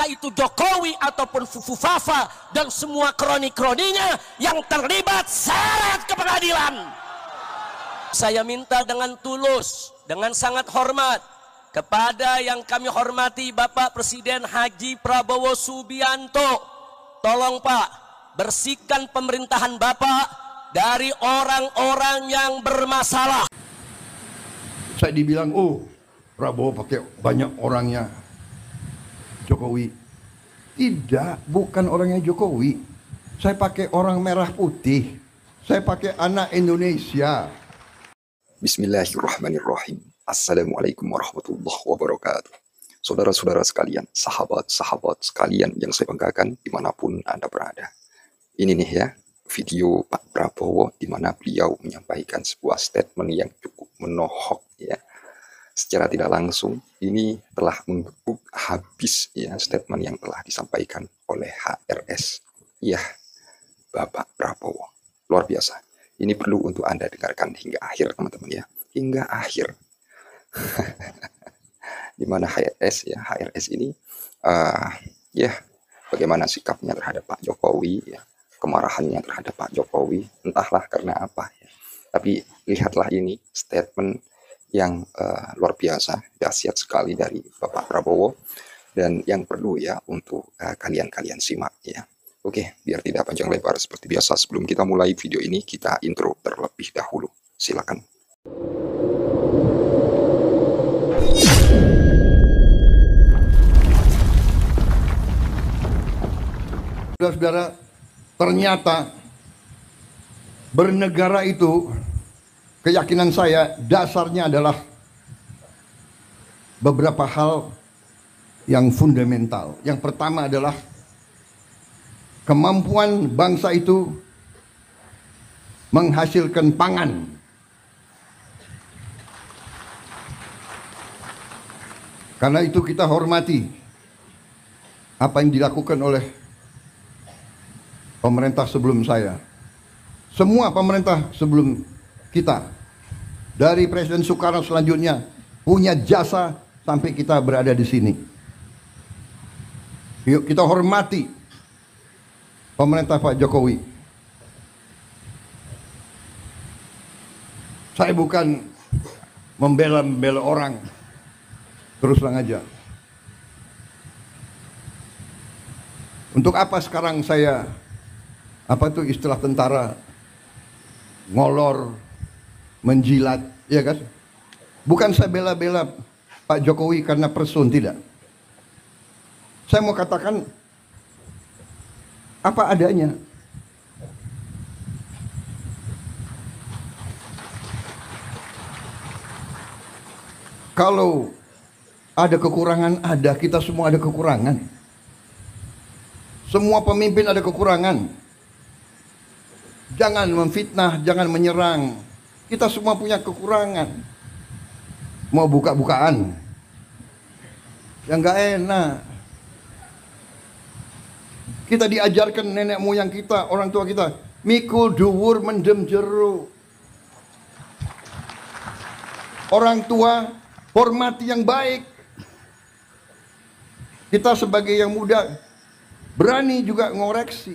apakah itu Jokowi ataupun Fufufafa dan semua kroni-kroninya yang terlibat seret ke pengadilan. Saya minta dengan tulus, dengan sangat hormat kepada yang kami hormati Bapak Presiden Haji Prabowo Subianto, tolong Pak, bersihkan pemerintahan Bapak dari orang-orang yang bermasalah. Saya dibilang, oh Prabowo pakai banyak orangnya Jokowi. Tidak, bukan orangnya Jokowi. Saya pakai orang merah putih. Saya pakai anak Indonesia. Bismillahirrahmanirrahim. Assalamualaikum warahmatullahi wabarakatuh. Saudara-saudara sekalian, sahabat-sahabat sekalian yang saya banggakan dimanapun Anda berada. Ini nih ya, video Pak Prabowo di mana beliau menyampaikan sebuah statement yang cukup menohok ya. Secara tidak langsung ini telah menggebuk habis ya statement yang telah disampaikan oleh HRS. Ya, Bapak Prabowo. Luar biasa. Ini perlu untuk Anda dengarkan hingga akhir teman-teman ya. Hingga akhir. Di mana HRS ini ya bagaimana sikapnya terhadap Pak Jokowi ya. Kemarahannya terhadap Pak Jokowi, entahlah karena apa ya. Tapi lihatlah ini statement yang luar biasa, dahsyat sekali dari Bapak Prabowo, dan yang perlu ya untuk kalian simak ya. Oke, biar tidak panjang lebar seperti biasa, sebelum kita mulai video ini kita intro terlebih dahulu. Silakan. Saudara-saudara, ternyata bernegara itu, keyakinan saya dasarnya adalah beberapa hal yang fundamental. Yang pertama adalah kemampuan bangsa itu menghasilkan pangan. Karena itu kita hormati apa yang dilakukan oleh pemerintah sebelum saya. Semua pemerintah sebelum kita, dari Presiden Soekarno selanjutnya, punya jasa sampai kita berada di sini. Yuk kita hormati pemerintah Pak Jokowi. Saya bukan membela orang, terus terang aja. Untuk apa sekarang saya, apa itu istilah tentara, ngolor, menjilat, ya kan? Bukan saya bela-bela Pak Jokowi karena person, tidak. Saya mau katakan apa adanya. Kalau ada kekurangan, ada, kita semua ada kekurangan. Semua pemimpin ada kekurangan. Jangan memfitnah, jangan menyerang. Kita semua punya kekurangan. Mau buka-bukaan, yang gak enak. Kita diajarkan nenek moyang kita, orang tua kita, mikul dhuwur mendem jero. Orang tua hormati yang baik. Kita sebagai yang muda berani juga ngoreksi,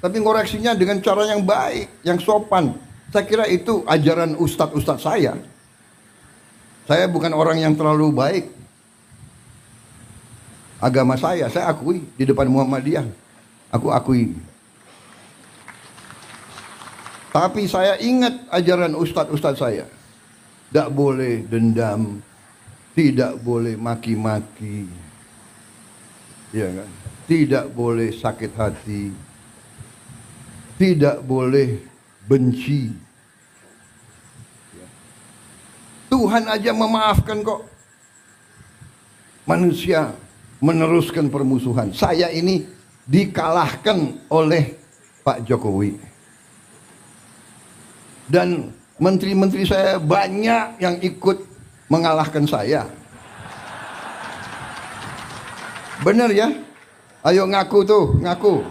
tapi ngoreksinya dengan cara yang baik, yang sopan. Saya kira itu ajaran ustadz-ustadz saya. Saya bukan orang yang terlalu baik. Agama saya akui di depan Muhammadiyah. Aku akui. Tapi saya ingat ajaran ustadz-ustadz saya. Tidak boleh dendam, tidak boleh maki-maki, ya kan? Tidak boleh sakit hati, tidak boleh benci. Tuhan aja memaafkan kok. Manusia meneruskan permusuhan. Saya ini dikalahkan oleh Pak Jokowi. Dan menteri-menteri saya banyak yang ikut mengalahkan saya. Benar ya? Ayo ngaku tuh, ngaku.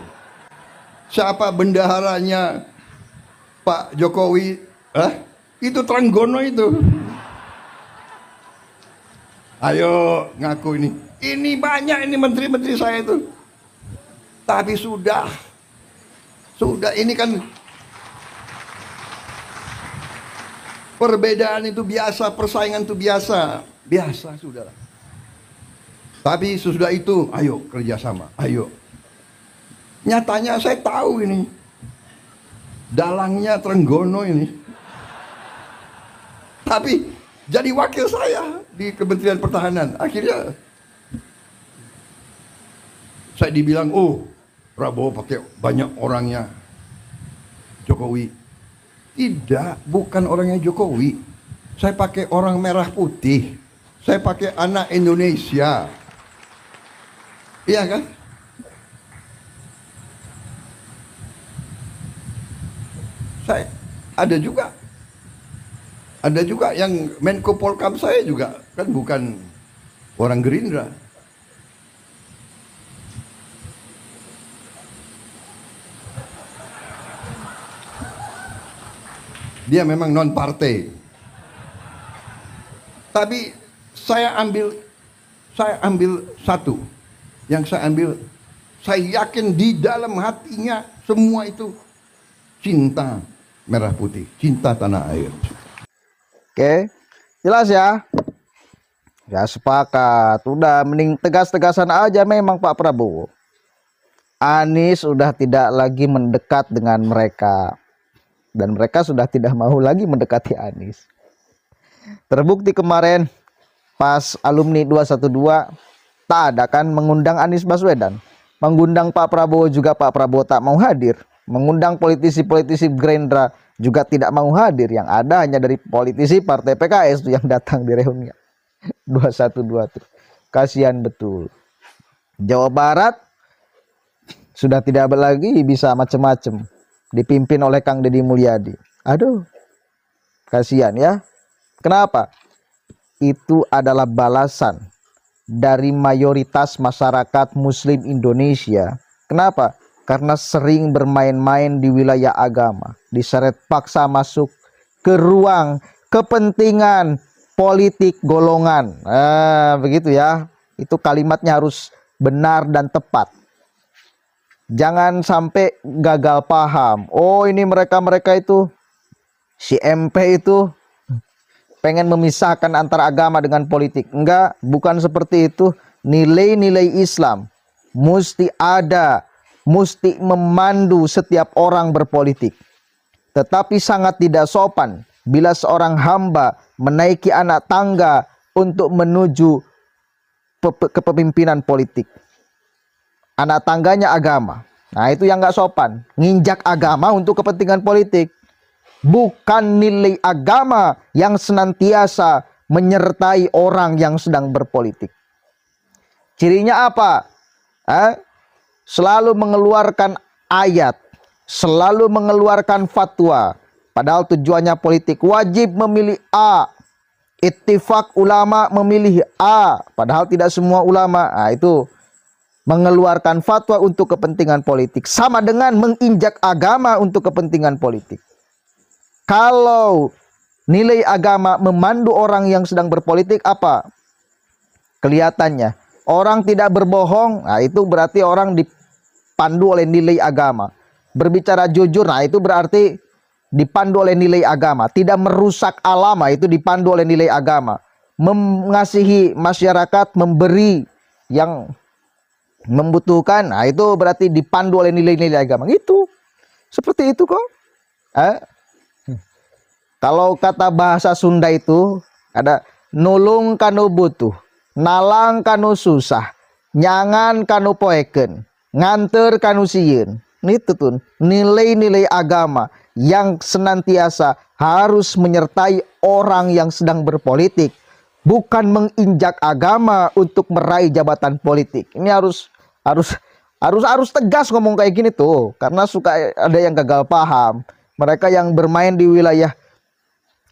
Siapa bendaharanya Pak Jokowi? Itu Trenggono itu. Ayo ngaku ini. Ini banyak ini menteri-menteri saya itu. Tapi sudah ini kan perbedaan itu biasa, persaingan itu biasa sudah. Tapi sesudah itu, ayo kerjasama, ayo. Nyatanya saya tahu ini, dalangnya Trenggono ini. Tapi jadi wakil saya di Kementerian Pertahanan. Akhirnya saya dibilang, oh Prabowo pakai banyak orangnya Jokowi. Tidak, bukan orangnya Jokowi. Saya pakai orang merah putih. Saya pakai anak Indonesia. Iya kan? Saya ada juga yang Menko Polkam saya juga kan bukan orang Gerindra. Dia memang non partai. Tapi saya ambil satu. Yang saya ambil, saya yakin di dalam hatinya semua itu cinta merah putih, cinta tanah air. Oke, jelas ya. Ya sepakat. Udah mending tegas-tegasan aja memang Pak Prabowo. Anies sudah tidak lagi mendekat dengan mereka. Dan mereka sudah tidak mau lagi mendekati Anies. Terbukti kemarin pas alumni 212 tak ada kan mengundang Anies Baswedan. Mengundang Pak Prabowo juga Pak Prabowo tak mau hadir. Mengundang politisi-politisi Gerindra juga tidak mau hadir. Yang ada hanya dari politisi partai PKS yang datang di reuni 212 tuh. Kasihan betul. Jawa Barat sudah tidak lagi bisa macam-macam. Dipimpin oleh Kang Deddy Mulyadi. Aduh, kasihan ya. Kenapa? Itu adalah balasan dari mayoritas masyarakat Muslim Indonesia. Kenapa? Karena sering bermain-main di wilayah agama, diseret paksa masuk ke ruang kepentingan politik golongan. Begitu ya. Itu kalimatnya harus benar dan tepat. Jangan sampai gagal paham. Oh, ini mereka itu si MP itu pengen memisahkan antara agama dengan politik. Enggak, bukan seperti itu. Nilai-nilai Islam mesti ada, mesti memandu setiap orang berpolitik. Tetapi sangat tidak sopan bila seorang hamba menaiki anak tangga untuk menuju kepemimpinan politik. Anak tangganya agama. Nah, itu yang nggak sopan. Nginjak agama untuk kepentingan politik. Bukan nilai agama yang senantiasa menyertai orang yang sedang berpolitik. Cirinya apa? Selalu mengeluarkan ayat, selalu mengeluarkan fatwa. Padahal tujuannya politik. Wajib memilih A. Ittifaq ulama memilih A. Padahal tidak semua ulama. Nah, itu mengeluarkan fatwa untuk kepentingan politik. Sama dengan menginjak agama untuk kepentingan politik. Kalau nilai agama memandu orang yang sedang berpolitik, apa? Kelihatannya orang tidak berbohong, nah itu berarti orang dipandu oleh nilai agama. Berbicara jujur, nah itu berarti dipandu oleh nilai agama. Tidak merusak alam, itu dipandu oleh nilai agama. Mengasihi masyarakat, memberi yang membutuhkan, nah itu berarti dipandu oleh nilai-nilai agama. Itu seperti itu kok. Kalau kata bahasa Sunda itu ada nulung kanu butuh, nalang kanu susah, nyangan kanu poeken, nganter kanu sieun. Itu tuh nilai-nilai agama yang senantiasa harus menyertai orang yang sedang berpolitik. Bukan menginjak agama untuk meraih jabatan politik. Ini harus tegas ngomong kayak gini tuh, karena suka ada yang gagal paham. Mereka yang bermain di wilayah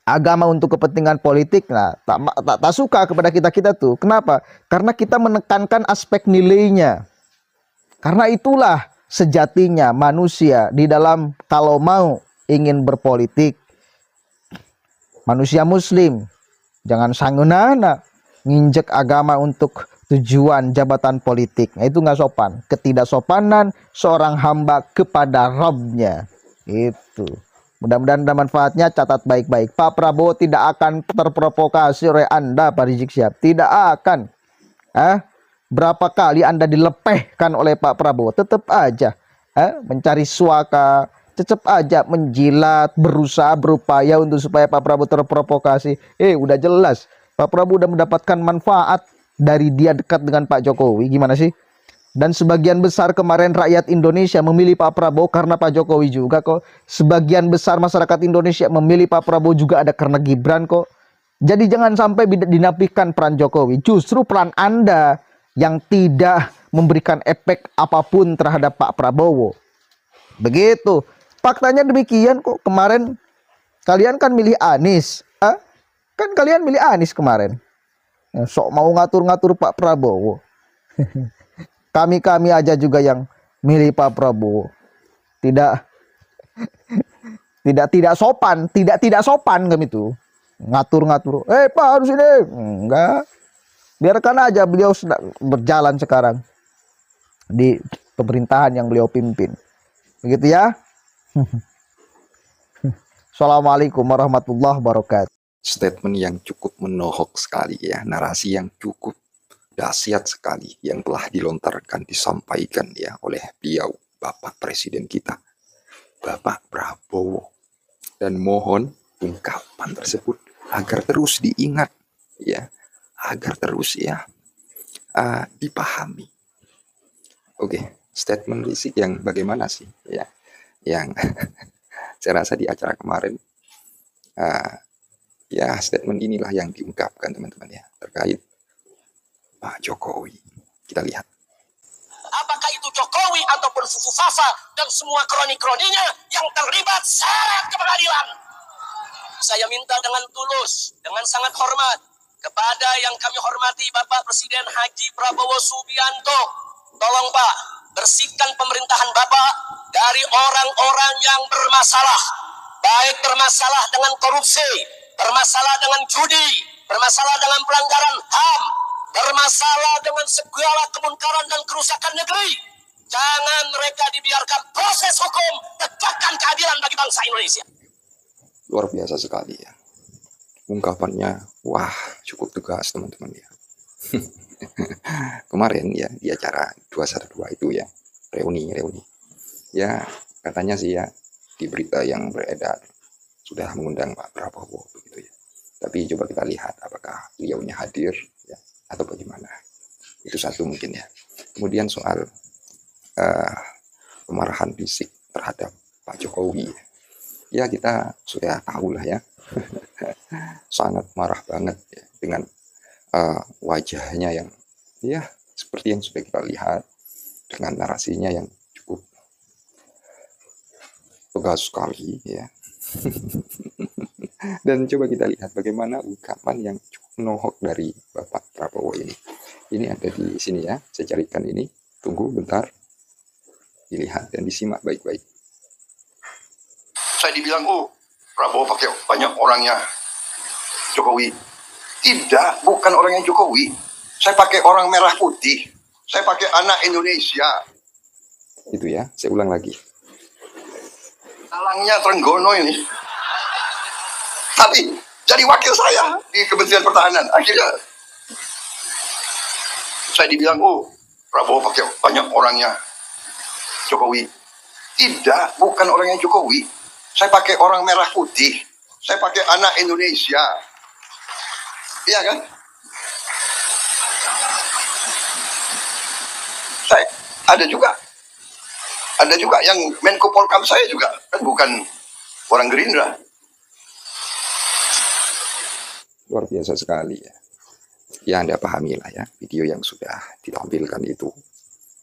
agama untuk kepentingan politik, nah tak suka kepada kita tuh. Kenapa? Karena kita menekankan aspek nilainya. Karena itulah sejatinya manusia di dalam kalau mau ingin berpolitik, manusia Muslim. Jangan sangunana nginjek agama untuk tujuan jabatan politik. Nah, itu nggak sopan. Ketidaksopanan seorang hamba kepada Rabbnya. Itu. Mudah-mudahan ada manfaatnya. Catat baik-baik. Pak Prabowo tidak akan terprovokasi oleh Anda, Pak Rizik Syihab. Tidak akan. Berapa kali Anda dilepehkan oleh Pak Prabowo, tetap aja mencari suaka, tetap aja menjilat, berusaha, berupaya untuk supaya Pak Prabowo terprovokasi. Udah jelas Pak Prabowo udah mendapatkan manfaat dari dia dekat dengan Pak Jokowi. Gimana sih? Dan sebagian besar kemarin rakyat Indonesia memilih Pak Prabowo karena Pak Jokowi juga kok. Sebagian besar masyarakat Indonesia memilih Pak Prabowo juga ada karena Gibran kok. Jadi jangan sampai dinafikan peran Jokowi. Justru peran Anda yang tidak memberikan efek apapun terhadap Pak Prabowo. Begitu. Faktanya demikian kok. Kemarin kalian kan milih Anies. Kan kalian milih Anies kemarin. Sok mau ngatur-ngatur Pak Prabowo. Kami aja juga yang milih Pak Prabowo. Tidak sopan, tidak sopan kami itu. Ngatur-ngatur. Pak harus ini. Enggak. Biarkan aja beliau berjalan sekarang di pemerintahan yang beliau pimpin. Begitu ya. Assalamualaikum warahmatullahi wabarakatuh. Statement yang cukup menohok sekali ya, narasi yang cukup dahsyat sekali yang telah dilontarkan, disampaikan ya oleh beliau, Bapak Presiden kita, Bapak Prabowo. Dan mohon ungkapan tersebut agar terus diingat ya, agar terus ya dipahami. Oke, statement Rizik yang bagaimana sih ya, yang saya rasa di acara kemarin ya statement inilah yang diungkapkan teman-teman ya terkait Pak Jokowi. Kita lihat. Apakah itu Jokowi ataupun Fufu Fafa dan semua kroni-kroninya yang terlibat syarat ke pengadilan. Saya minta dengan tulus, dengan sangat hormat kepada yang kami hormati Bapak Presiden Haji Prabowo Subianto. Tolong Pak, bersihkan pemerintahan Bapak dari orang-orang yang bermasalah. Baik bermasalah dengan korupsi, bermasalah dengan judi, bermasalah dengan pelanggaran HAM, bermasalah dengan segala kemungkaran dan kerusakan negeri. Jangan mereka dibiarkan proses hukum, tegakkan keadilan bagi bangsa Indonesia. Luar biasa sekali ya. Ungkapannya, wah cukup tegas teman-teman ya. Kemarin ya di acara 212 itu ya, reuni. Ya katanya sih ya, di berita yang beredar sudah mengundang Pak Prabowo begitu ya. Tapi coba kita lihat apakah beliaunya hadir ya, atau bagaimana. Itu satu mungkin ya. Kemudian soal kemarahan fisik terhadap Pak Jokowi. Ya kita sudah tahu lah ya. Sangat marah banget ya, dengan wajahnya yang ya seperti yang sudah kita lihat, dengan narasinya yang cukup tegas sekali ya. Dan coba kita lihat bagaimana ungkapan yang cukup menohok dari Bapak Prabowo ini. Ini ada di sini ya, saya carikan ini. Tunggu bentar, dilihat dan disimak baik-baik. Saya dibilang, Prabowo pakai banyak orangnya Jokowi. Tidak, bukan orangnya Jokowi. Saya pakai orang merah putih. Saya pakai anak Indonesia. Itu ya, saya ulang lagi. Talangnya Trenggono ini. Tapi jadi wakil saya di Kementerian Pertahanan. Akhirnya saya dibilang, Prabowo pakai banyak orangnya Jokowi. Tidak, bukan orangnya Jokowi. Saya pakai orang merah putih. Saya pakai anak Indonesia. Iya kan? Saya ada juga yang Menko Polkam saya juga kan bukan orang Gerindra. Luar biasa sekali ya. Ya Anda pahamilah ya video yang sudah ditampilkan itu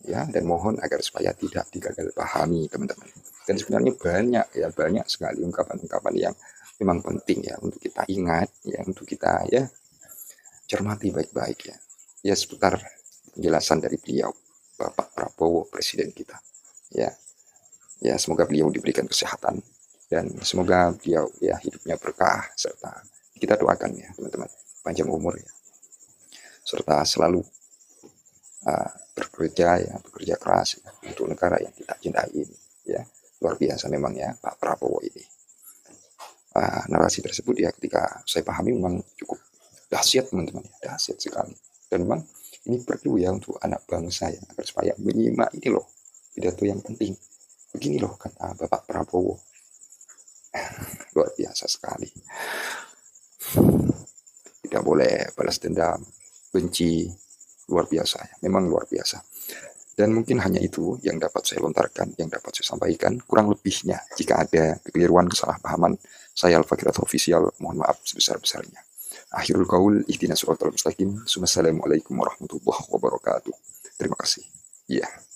ya, dan mohon agar supaya tidak digagal pahami teman-teman. Dan sebenarnya banyak sekali ungkapan-ungkapan yang memang penting ya untuk kita ingat ya, untuk kita ya cermati baik-baik ya. Ya seputar penjelasan dari beliau Bapak Prabowo Presiden kita. Ya semoga beliau diberikan kesehatan dan semoga beliau ya hidupnya berkah, serta kita doakan ya teman-teman panjang umur ya, serta selalu bekerja ya, bekerja keras ya, untuk negara yang kita cintai ini ya. Luar biasa memang ya Pak Prabowo ini. Narasi tersebut ya ketika saya pahami memang cukup dahsyat teman-teman ya, dahsyat sekali. Dan memang ini perlu ya untuk anak bangsa ya, agar supaya menyimak ini loh pidato yang penting. Begini loh kata Bapak Prabowo. Luar biasa sekali. Tidak boleh balas dendam, benci, luar biasa ya, memang luar biasa. Dan mungkin hanya itu yang dapat saya lontarkan, yang dapat saya sampaikan. Kurang lebihnya jika ada kekeliruan, kesalahpahaman, saya Al-Fakir Official mohon maaf sebesar-besarnya. Akhirul qaul ihdinas siratal mustaqim. Wassalamualaikum warahmatullahi wabarakatuh. Terima kasih. Iya.